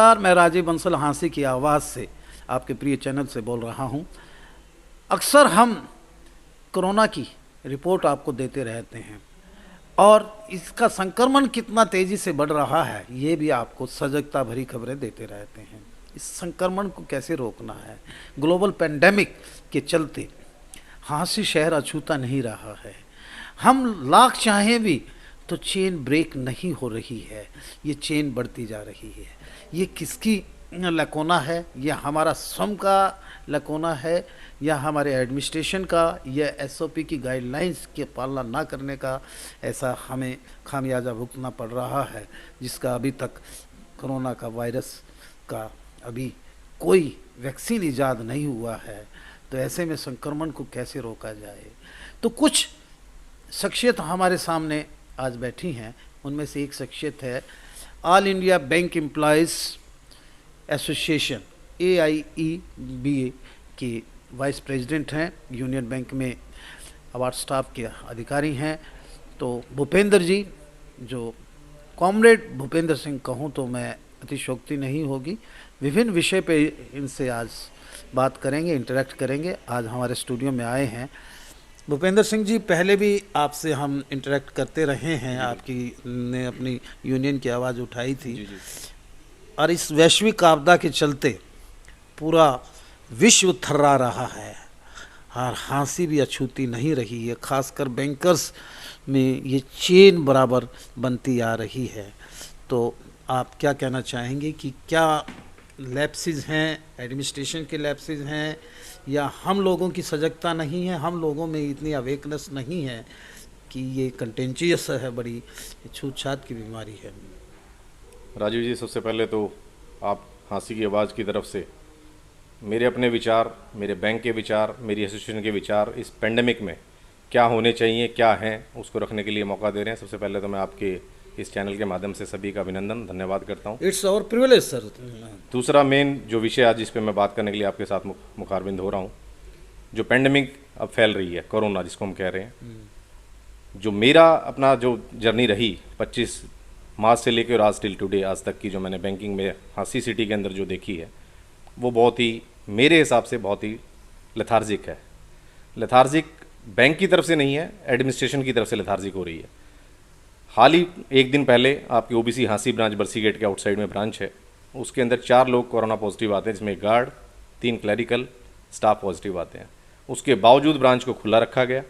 नमस्कार, मैं राजीव बंसल हाँसी की आवाज़ से आपके प्रिय चैनल से बोल रहा हूँ। अक्सर हम कोरोना की रिपोर्ट आपको देते रहते हैं और इसका संक्रमण कितना तेज़ी से बढ़ रहा है ये भी आपको सजगता भरी खबरें देते रहते हैं। इस संक्रमण को कैसे रोकना है, ग्लोबल पेंडेमिक के चलते हाँसी शहर अछूता नहीं रहा है। हम लाख चाहें भी तो चेन ब्रेक नहीं हो रही है, ये चेन बढ़ती जा रही है। ये किसकी लकोना है? ये हमारा स्वयं का लकोना है या हमारे एडमिनिस्ट्रेशन का या एसओपी की गाइडलाइंस के पालना ना करने का? ऐसा हमें खामियाजा भुगतना पड़ रहा है, जिसका अभी तक कोरोना का वायरस का अभी कोई वैक्सीन ईजाद नहीं हुआ है। तो ऐसे में संक्रमण को कैसे रोका जाए? तो कुछ शख्सियत हमारे सामने आज बैठी हैं। उनमें से एक शख्सियत है all India bank employees association AIEBA के वाइस प्रेसिडेंट हैं, यूनियन बैंक में अवार्ड स्टाफ के अधिकारी हैं। तो भूपेंद्र जी, जो कॉमरेड भूपेंद्र सिंह कहूँ तो मैं अतिशयोक्ति नहीं होगी, विभिन्न विषय पे इनसे आज बात करेंगे, इंटरेक्ट करेंगे। आज हमारे स्टूडियो में आए हैं भूपेंद्र सिंह जी। पहले भी आपसे हम इंटरेक्ट करते रहे हैं, आपकी ने अपनी यूनियन की आवाज़ उठाई थी। जी। और इस वैश्विक आपदा के चलते पूरा विश्व थर्रा रहा है और हाँसी भी अछूती नहीं रही है। खासकर बैंकर्स में ये चेन बराबर बनती आ रही है। तो आप क्या कहना चाहेंगे कि क्या लैप्सेस हैं, एडमिनिस्ट्रेशन के लैप्सेस हैं, या हम लोगों की सजगता नहीं है, हम लोगों में इतनी अवेकनेस नहीं है कि ये कंटेंजियस है, बड़ी छूत-छात की बीमारी है? राजीव जी, सबसे पहले तो आप हाँसी की आवाज़ की तरफ से मेरे अपने विचार, मेरे बैंक के विचार, मेरी एसोसिएशन के विचार इस पेंडेमिक में क्या होने चाहिए, क्या हैं, उसको रखने के लिए मौका दे रहे हैं। सबसे पहले तो मैं आपके इस चैनल के माध्यम से सभी का अभिनंदन, धन्यवाद करता हूँ। It's our privilege sir. दूसरा मेन जो विषय आज जिस पे मैं बात करने के लिए आपके साथ मुखारबिंद हो रहा हूँ, जो पेंडेमिक अब फैल रही है, कोरोना जिसको हम कह रहे हैं, जो मेरा अपना जो जर्नी रही 25 मार्च से लेकर आज टिल टुडे, आज तक की जो मैंने बैंकिंग में हाँसी सिटी के अंदर जो देखी है, वो बहुत ही मेरे हिसाब से बहुत ही लेथार्जिक है। लेथार्जिक बैंक की तरफ से नहीं है, एडमिनिस्ट्रेशन की तरफ से लेथार्जिक हो रही है। हाल ही एक दिन पहले आपकी ओबीसी हाँसी ब्रांच बरसी गेट के आउटसाइड में ब्रांच है, उसके अंदर 4 लोग कोरोना पॉजिटिव आते हैं, जिसमें गार्ड, 3 क्लरिकल स्टाफ पॉजिटिव आते हैं। उसके बावजूद ब्रांच को खुला रखा गया,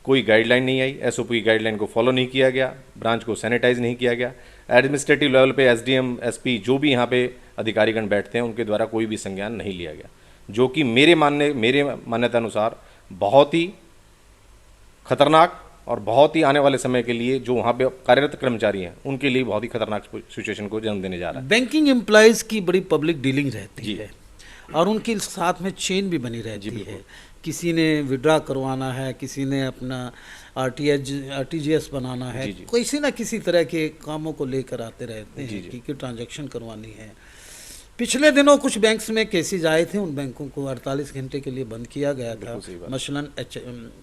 कोई गाइडलाइन नहीं आई, एसओपी की गाइडलाइन को फॉलो नहीं किया गया, ब्रांच को सैनिटाइज नहीं किया गया। एडमिनिस्ट्रेटिव लेवल पे SDM, SP जो भी यहाँ पे अधिकारीगण बैठते हैं, उनके द्वारा कोई भी संज्ञान नहीं लिया गया, जो कि मेरे मान्यता अनुसार बहुत ही खतरनाक और बहुत ही आने वाले समय के लिए जो वहाँ पे कार्यरत कर्मचारी हैं उनके लिए बहुत ही खतरनाक सिचुएशन को जन्म देने जा रहा है। बैंकिंग एम्प्लॉयज़ की बड़ी पब्लिक डीलिंग रहती है और उनके साथ में चेन भी बनी रहती है। किसी ने विड्रा करवाना है, किसी ने अपना RTGS बनाना है, किसी ना किसी तरह के कामों को लेकर आते रहते हैं कि ट्रांजैक्शन करवानी है। पिछले दिनों कुछ बैंक्स में केसेज आए थे, उन बैंकों को 48 घंटे के लिए बंद किया गया था। मसलन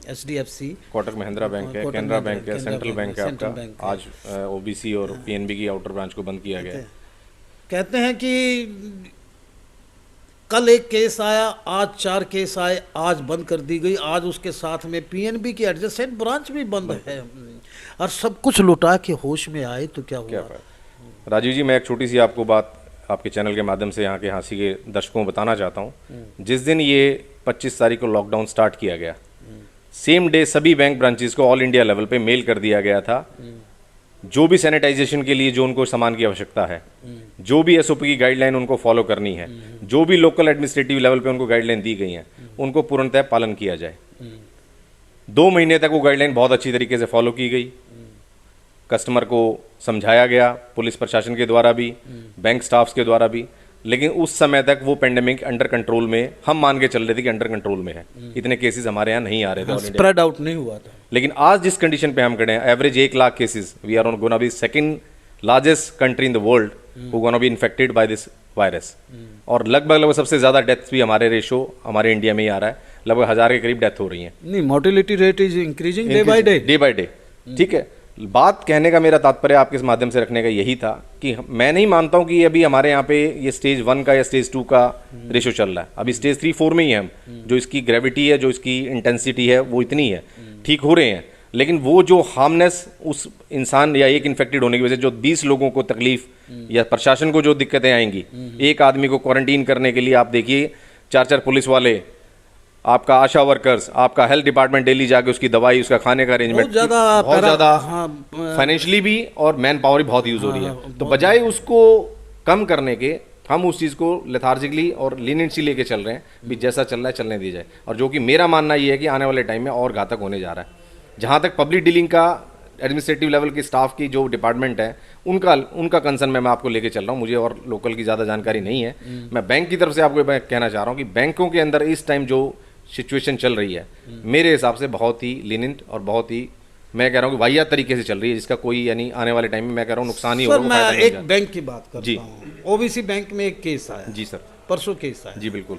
HDFC, कोटक महिंद्रा बैंक है, कैनरा बैंक है, सेंट्रल बैंक है आपका। आज OBC और PNB की आउटर ब्रांच को बंद किया गया। कहते हैं कि कल एक केस आया, आज 4 केस आए, आज बंद कर दी गई। आज उसके साथ में PNB की एडजेसेंट ब्रांच भी बंद है और सब कुछ लुटा के होश में आए तो क्या हुआ? राजीव जी, मैं एक छोटी सी आपको बात आपके चैनल के माध्यम से यहाँ के हाँसी के दर्शकों को बताना चाहता हूँ। जिस दिन ये 25 तारीख को लॉकडाउन स्टार्ट किया गया, सेम डे सभी बैंक ब्रांचेस को ऑल इंडिया लेवल पे मेल कर दिया गया था, जो भी सैनिटाइजेशन के लिए जो उनको सामान की आवश्यकता है, जो भी SOP की गाइडलाइन उनको फॉलो करनी है, जो भी लोकल एडमिनिस्ट्रेटिव लेवल पे उनको गाइडलाइन दी गई है, उनको पूर्णतः पालन किया जाए। 2 महीने तक वो गाइडलाइन बहुत अच्छी तरीके से फॉलो की गई, कस्टमर को समझाया गया, पुलिस प्रशासन के द्वारा भी, बैंक स्टाफ्स के द्वारा भी। लेकिन उस समय तक वो पेंडेमिक अंडर कंट्रोल में, हम मान के चल रहे थे कि अंडर कंट्रोल में है, इतने केसेस हमारे यहाँ नहीं आ रहे थे, स्प्रेड आउट नहीं हुआ था। लेकिन आज जिस कंडीशन पे हम खड़े हैं, average 1 lakh cases, we are gonna be second largest country in the world who gonna be infected by this virus. और लगभग सबसे ज्यादा डेथ्स भी हमारे रेशो हमारे इंडिया में ही आ रहा है, लगभग 1000 के करीब डेथ हो रही है। नहीं, mortality rate is increasing day by day. ठीक है, बात कहने का मेरा तात्पर्य आपके इस माध्यम से रखने का यही था कि मैं नहीं मानता हूं कि अभी हमारे यहाँ पे ये स्टेज 1 का या स्टेज 2 का रेशो चल रहा है। अभी स्टेज 3 4 में ही है हम। जो इसकी ग्रेविटी है, जो इसकी इंटेंसिटी है, वो इतनी है, ठीक हो रहे हैं। लेकिन वो जो हार्मनेस उस इंसान या एक इन्फेक्टेड होने की वजह से जो 20 लोगों को तकलीफ या प्रशासन को जो दिक्कतें आएंगी, एक आदमी को क्वारंटीन करने के लिए आप देखिए 4-4 पुलिस वाले, आपका आशा वर्कर्स, आपका हेल्थ डिपार्टमेंट डेली जाके उसकी दवाई, उसका खाने का अरेंजमेंट, बहुत ज़्यादा फाइनेंशियली भी और मैन पावर भी बहुत यूज़ हो रही है। तो बजाय उसको कम करने के हम उस चीज़ को लेथार्जिकली और लीनियंसी लेके चल रहे हैं भी जैसा चल रहा है चलने दी जाए। और जो कि मेरा मानना ये है कि आने वाले टाइम में और घातक होने जा रहा है। जहाँ तक पब्लिक डीलिंग का एडमिनिस्ट्रेटिव लेवल की स्टाफ की जो डिपार्टमेंट है उनका कंसर्न मैं आपको लेके चल रहा हूँ। मुझे और लोकल की ज़्यादा जानकारी नहीं है। मैं बैंक की तरफ से आपको कहना चाह रहा हूँ कि बैंकों के अंदर इस टाइम जो सिचुएशन चल रही है मेरे हिसाब से बहुत ही लीनियंट और बहुत ही, मैं कह रहा हूँ कि वाहियात तरीके से चल रही है, जिसका कोई यानी आने वाले टाइम में मैं कह रहा हूँ नुकसान ही होगा। मैं एक बैंक की बात करता हूँ। ओबीसी बैंक में एक केस आया। जी सर, परसों केस आया। जी बिल्कुल।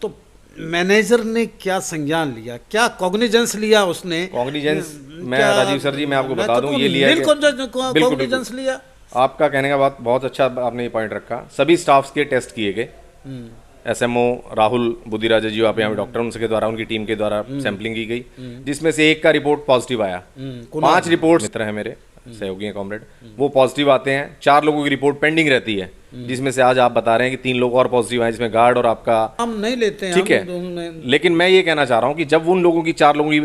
तो मैनेजर ने क्या संज्ञान लिया, क्या कॉग्निजेंस लिया उसने? कॉग्निजेंस मैं राजीव सर जी मैं आपको बता दूं ये लिया कॉग्निजेंस लिया। आपका कहने का बात बहुत अच्छा, आपने ये पॉइंट रखा। सभी स्टाफ्स के टेस्ट किए गए। एसएमओ राहुल बुद्धिराजा जी आप यहाँ डॉक्टर, उनके द्वारा, उनकी टीम के द्वारा सैंपलिंग की गई, जिसमें से एक का रिपोर्ट पॉजिटिव आया। 5 रिपोर्ट मित्र हैं मेरे, सहयोगी हैं कॉमरेड, वो पॉजिटिव आते हैं। 4 लोगों की रिपोर्ट पेंडिंग रहती है, जिसमें से आज आप बता रहे हैं कि 3 लोग और पॉजिटिव आए, जिसमें गार्ड और आपका हम नहीं लेते हैं, ठीक है। लेकिन मैं ये कहना चाह रहा हूँ कि जब उन लोगों की 4 लोगों की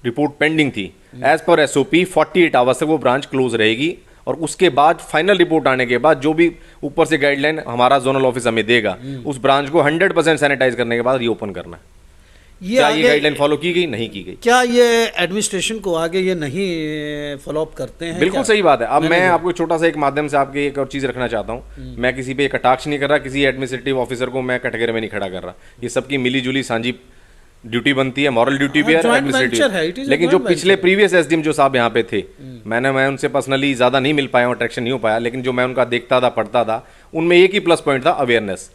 रिपोर्ट पेंडिंग थी, एज पर एसओपी 48 आवर्स तक वो ब्रांच क्लोज रहेगी। और उसके बाद फाइनल रिपोर्ट आने के बाद जो भी ऊपर से गाइडलाइन हमारा जोनल ऑफिस हमें देगा, उस ब्रांच को 100% सैनिटाइज करने के बाद रीओपन करना है। क्या ये गाइडलाइन फॉलो की गई? नहीं की गई। क्या ये एडमिनिस्ट्रेशन को आगे ये नहीं फॉलो अप करते हैं? बिल्कुल सही बात है। अब मैं आपको छोटा सा एक माध्यम से आपके एक और चीज रखना चाहता हूँ। मैं किसी पे कटाक्ष नहीं कर रहा, किसी एडमिनिस्ट्रेटिव ऑफिसर को मैं कैटेगरी में नहीं खड़ा कर रहा। ये सबकी मिली जुली साझी ड्यूटी बनती है, मॉरल ड्यूटी भी है, एडमिनिस्ट्रेटिव। लेकिन जो पिछले प्रीवियस एसडीएम जो साहब यहाँ पे थे, मैं उनसे पर्सनली ज्यादा नहीं मिल पाया, अट्रैक्शन नहीं हो पाया, लेकिन जो मैं उनका देखता था, पढ़ता था, उनमें एक ही प्लस पॉइंट था, अवेयरनेस।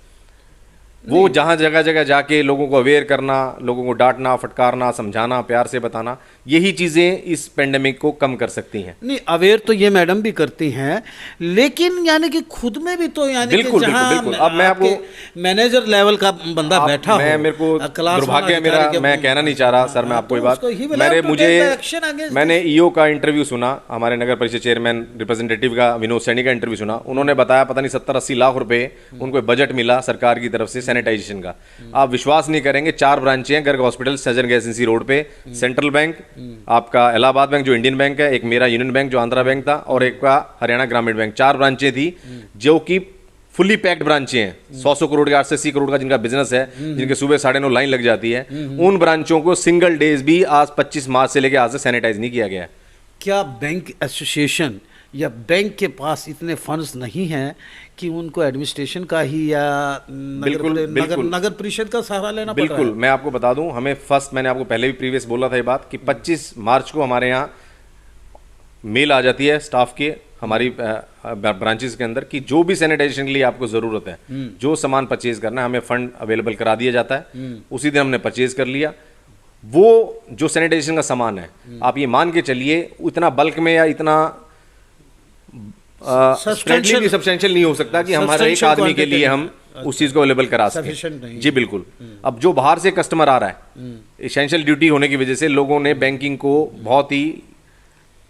वो जहां जगह जगह जाके लोगों को अवेयर करना, लोगों को डांटना, फटकारना, समझाना, प्यार से बताना, यही चीजें इस पेंडेमिक को कम कर सकती हैं। नहीं, अवेयर तो ये मैडम भी करती हैं, लेकिन यानी कि खुद में भी तो यानी बिल्कुल, कि जहां बिल्कुल। अब मैं आपको मैनेजर लेवल का बंदा बैठा हो, मेरे को दुर्भाग्य है मेरा, मैं कहना नहीं चाह रहा सर, मैं आपको ये बात, मैंने ईओ का इंटरव्यू सुना, हमारे नगर परिषद चेयरमैन रिप्रेजेंटेटिव का विनोद सैनी का इंटरव्यू सुना। उन्होंने बताया पता नहीं 70-80 लाख रुपए उनको बजट मिला सरकार की तरफ से सैनिटाइजेशन का। आप विश्वास नहीं करेंगे, 4 ब्रांचें हैं, गर्ग हॉस्पिटल, सजन गैसेंसी रोड पे, सेंट्रल बैंक, आपका इलाहाबाद बैंक जो इंडियन बैंक है, एक मेरा यूनियन बैंक जो आंध्रा बैंक था, और एक का हरियाणा ग्रामीण बैंक। 4 ब्रांचें थी जो कि फुल्ली पैक्ड ब्रांचें हैं। 100 करोड़ के 880 करोड़ का जिनका बिजनेस है, जिनके सुबह 9:30 लाइन लग जाती है, उन ब्रांचों को सिंगल डेज भी आज 25 मार्च से लेकर आज से सैनिटाइज नहीं किया गया है। क्या बैंक एसोसिएशन या बैंक के पास इतने फंड्स नहीं हैं कि उनको एडमिनिस्ट्रेशन का ही या नगर परिषद का सहारा लेना पड़ रहा है? बिल्कुल, मैं आपको बता दूं, हमें फर्स्ट, मैंने आपको पहले भी प्रीवियस बोला था ये बात कि 25 मार्च को हमारे यहाँ मेल आ जाती है स्टाफ के, हमारी ब्रांचेस के अंदर, कि जो भी सैनिटाइजेशन के लिए आपको जरूरत है, जो सामान परचेज करना है, हमें फंड अवेलेबल करा दिया जाता है। उसी दिन हमने परचेज कर लिया। वो जो सैनिटाइजेशन का सामान है, आप ये मान के चलिए इतना बल्क में या इतना सब्सटेंशियल नहीं हो सकता कि हमारे एक आदमी के लिए हम उस चीज को अवेलेबल करा सकें। जी बिल्कुल। अब जो बाहर से कस्टमर आ रहा है, एसेंशियल ड्यूटी होने की वजह से लोगों ने बैंकिंग को बहुत ही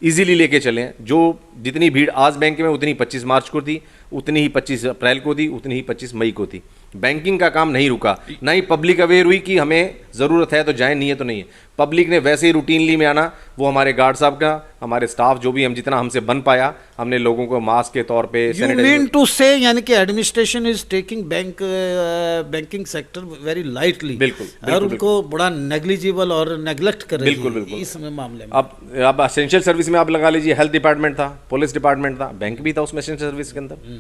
इजीली लेके चले। जो जितनी भीड़ आज बैंक में उतनी 25 मार्च को थी, उतनी ही 25 अप्रैल को थी, उतनी ही 25 मई को थी। बैंकिंग का काम नहीं रुका, ना ही पब्लिक अवेयर हुई कि हमें ज़रूरत है तो जाए, नहीं है तो नहीं है। पब्लिक ने वैसे ही रूटीनली में आना, वो हमारे गार्ड साहब का, हमारे स्टाफ जो भी हम जितना हमसे बन पाया, हमने लोगों को मास्क के तौर पे मीन टू से यानी कि administration is taking banking sector very lightly. बिल्कुल, और उनको बड़ा नेग्लिजिबल और नेग्लेक्ट कर रही है बिल्कुल इस मामले में। अब एसेंशियल सर्विस में आप लगा लीजिए, हेल्थ डिपार्टमेंट था, पुलिस डिपार्टमेंट था, बैंक भी था उसमें एसेंशियल सर्विस के अंदर।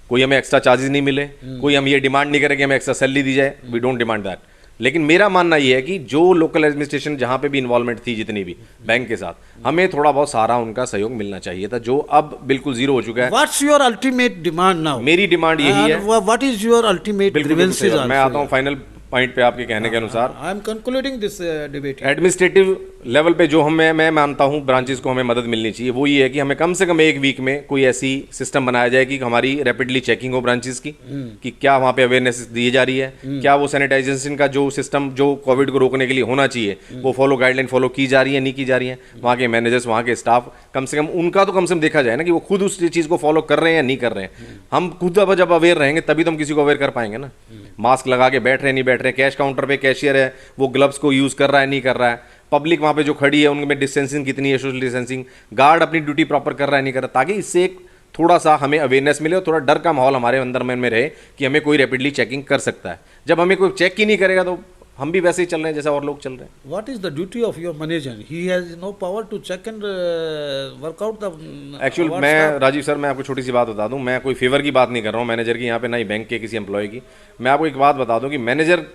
कोई हमें एक्स्ट्रा चार्जेस नहीं मिले, कोई हम ये डिमांड नहीं करें कि हमें एक्स्ट्रा सैलरी दी जाए, वी डोंट डिमांड दैट। लेकिन मेरा मानना ये है कि जो लोकल एडमिनिस्ट्रेशन जहां पे भी इन्वॉल्वमेंट थी, जितनी भी बैंक के साथ, हमें थोड़ा बहुत सहारा उनका सहयोग मिलना चाहिए था, जो अब बिल्कुल जीरो हो चुका है। What's your ultimate demand now? मेरी डिमांड यही है। What is your ultimate grievances? मैं आता हूं फाइनल पॉइंट पे आपके कहने के अनुसार। I am concluding this debate. Administrative level पे जो मैं मानता हूँ ब्रांचेस को हमें मदद मिलनी चाहिए वो ये है कि हमें कम से कम एक वीक में कोई ऐसी सिस्टम बनाया जाए कि हमारी रैपिडली चेकिंग हो ब्रांचेस की, कि क्या वहाँ पे अवेयरनेस दी जा रही है, क्या वो सैनिटाइजेशन का जो सिस्टम जो कोविड को रोकने के लिए होना चाहिए वो गाइडलाइन फॉलो की जा रही है, नहीं की जा रही है। वहाँ के मैनेजर्स, वहाँ के स्टाफ, कम से कम उनका तो कम से कम देखा जाए ना कि वो खुद उस चीज़ को फॉलो कर रहे हैं या नहीं कर रहे हैं। हम खुद अब जब अवेयर रहेंगे तभी तो हम किसी को अवेयर कर पाएंगे ना। मास्क लगा के बैठ रहे नहीं बैठ रहे, कैश काउंटर पे कैशियर है वो ग्लव्स को यूज़ कर रहा है नहीं कर रहा है, पब्लिक वहाँ पे जो खड़ी है उनमें डिस्टेंसिंग कितनी है, सोशल डिस्टेंसिंग, गार्ड अपनी ड्यूटी प्रॉपर कर रहा है नहीं कर रहा, ताकि इससे एक थोड़ा सा हमें अवेयरनेस मिले और थोड़ा डर का माहौल हमारे अंदर में रहे कि हमें कोई रैपिडली चेकिंग कर सकता है। जब हमें कोई चेक ही नहीं करेगा तो हम भी वैसे ही चल रहे हैं जैसा और लोग चल रहे हैं। What is the duty of your manager? He has no power to check and work out the actual what मैं stuff? राजीव सर, मैं आपको छोटी सी बात बता दूं, मैं कोई फेवर की बात नहीं कर रहा हूं मैनेजर की यहाँ पे, ना ही बैंक के किसी एम्प्लॉय की। मैं आपको एक बात बता दूं कि मैनेजर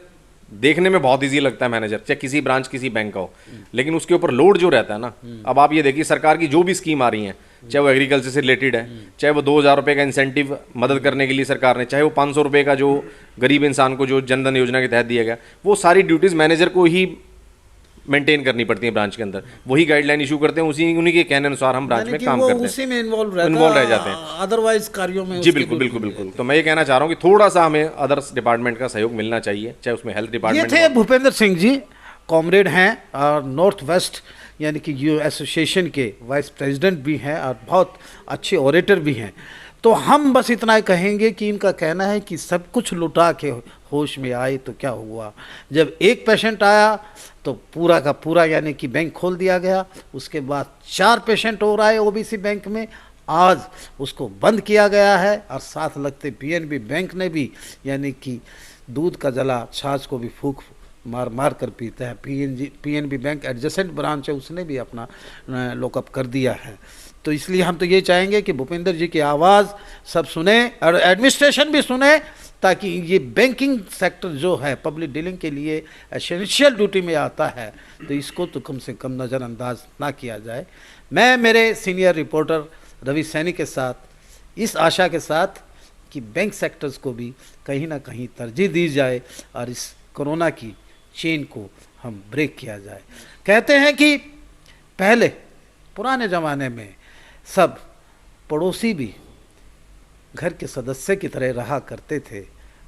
देखने में बहुत इजी लगता है मैनेजर, चाहे किसी ब्रांच किसी बैंक का हो, लेकिन उसके ऊपर लोड जो रहता है ना, अब आप ये देखिए सरकार की जो भी स्कीम आ रही है, चाहे वो एग्रीकल्चर से रिलेटेड है, चाहे वो 2,000 रुपये का इंसेंटिव मदद करने के लिए सरकार ने, चाहे वो 500 रुपये का जो गरीब इंसान को जो जनधन योजना के तहत दिया गया, वो सारी ड्यूटीज़ मैनेजर को ही मेंटेन करनी पड़ती है ब्रांच के अंदर। वही गाइडलाइन इशू करते हैं, उन्हीं के कहने अनुसार हम ब्रांच में काम करते हैं, उसी में इन्वॉल्व रह जाते हैं, अदरवाइज कार्यों में जी बिल्कुल बिल्कुल बिल्कुल। तो मैं ये कहना चाह रहा हूँ कि थोड़ा सा हमें अदर्स डिपार्टमेंट का सहयोग मिलना चाहिए, चाहे उसमें हेल्थ ये डिपार्टमेंट। थे भूपेंद्र सिंह जी, कॉमरेड हैं और नॉर्थ वेस्ट यानी कि यू एसोसिएशन के वाइस प्रेसिडेंट भी हैं और बहुत अच्छे ऑरेटर भी हैं। तो हम बस इतना ही कहेंगे कि इनका कहना है कि सब कुछ लुटा के होश में आए तो क्या हुआ, जब एक पेशेंट आया तो पूरा का पूरा यानी कि बैंक खोल दिया गया, उसके बाद 4 पेशेंट और आए ओबीसी बैंक में, आज उसको बंद किया गया है और साथ लगते पीएनबी बैंक ने भी यानी कि दूध का जला छाछ को भी फूंक मार मार कर पीता है। पीएनबी बैंक एडजेसेंट ब्रांच है, उसने भी अपना लॉकअप कर दिया है। तो इसलिए हम तो ये चाहेंगे कि भूपेंद्र जी की आवाज़ सब सुने और एडमिनिस्ट्रेशन भी सुने, ताकि ये बैंकिंग सेक्टर जो है पब्लिक डीलिंग के लिए एसेंशियल ड्यूटी में आता है, तो इसको तो कम से कम नज़रअंदाज ना किया जाए। मैं मेरे सीनियर रिपोर्टर रवि सैनी के साथ इस आशा के साथ कि बैंक सेक्टर्स को भी कहीं ना कहीं तरजीह दी जाए और इस कोरोना की चेन को हम ब्रेक किया जाए। कहते हैं कि पहले पुराने ज़माने में सब पड़ोसी भी घर के सदस्य की तरह रहा करते थे,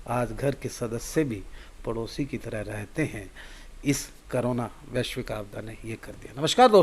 आज घर के सदस्य भी पड़ोसी की तरह रहते हैं। इस कोरोना वैश्विक आपदा ने ये कर दिया। नमस्कार दोस्तों।